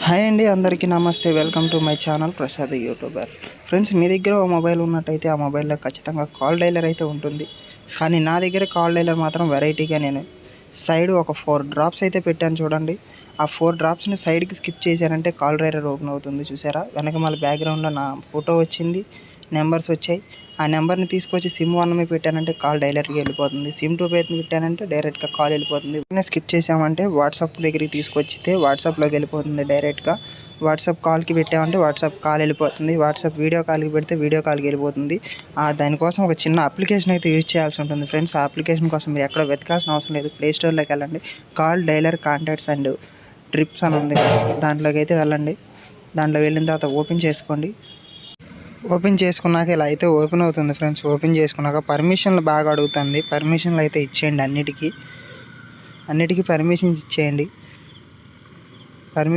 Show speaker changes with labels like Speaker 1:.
Speaker 1: Hi అండి, అందరికీ నమస్తే. Welcome to my channel Prasad YouTuber. Friends, మీ దగ్గర ఓ మొబైల్ ఉన్నట్టయితే ఆ మొబైల్లో ఖచ్చితంగా కాల్ డైలర్ అయితే ఉంటుంది. కానీ నా దగ్గర కాల్ డైలర్ మాత్రం వెరైటీగా నేను సైడ్ ఒక 4 డ్రాప్స్ అయితే పెట్టాను చూడండి. ఆ 4 డ్రాప్స్ని సైడ్కి స్కిప్ చేశారంటే కాల్ డైలర్ ఓపెన్ అవుతుంది. చూసారా, వెనక మళ్ళీ బ్యాక్గ్రౌండ్లో నా ఫోటో వచ్చింది, నెంబర్స్ వచ్చాయి. ఆ నెంబర్ని తీసుకొచ్చి సిమ్ 1 మీద పెట్టానంటే కాల్ డైలర్కి వెళ్ళిపోతుంది. సిమ్ 2 మీద పెట్టానంటే డైరెక్ట్గా కాల్ వెళ్ళిపోతుంది. స్కిప్ చేసామంటే వాట్సాప్ దగ్గరికి తీసుకొచ్చితే వాట్సాప్లోకి వెళ్ళిపోతుంది డైరెక్ట్గా. వాట్సాప్ కాల్కి పెట్టామంటే వాట్సాప్ కాల్ వెళ్ళిపోతుంది. వాట్సాప్ వీడియో కాల్కి పెడితే వీడియో కాల్కి వెళ్ళిపోతుంది. దానికోసం ఒక చిన్న అప్లికేషన్ అయితే యూజ్ చేయాల్సి ఉంటుంది ఫ్రెండ్స్. ఆ అప్లికేషన్ కోసం మీరు ఎక్కడ వెతకాల్సిన అవసరం లేదు. ప్లే స్టోర్లోకి వెళ్ళండి. Call dialler contacts and trips అని ఉంది, దాంట్లోకి అయితే వెళ్ళండి. దాంట్లో వెళ్ళిన తర్వాత ఓపెన్ చేసుకోండి. ఓపెన్ చేసుకున్నాక ఇలా అయితే ఓపెన్ అవుతుంది ఫ్రెండ్స్. ఓపెన్ చేసుకున్నాక పర్మిషన్లు బాగా అడుగుతుంది. పర్మిషన్లు అయితే ఇచ్చేయండి. అన్నిటికీ పర్మిషన్స్ ఇచ్చేయండి. పర్మిషన్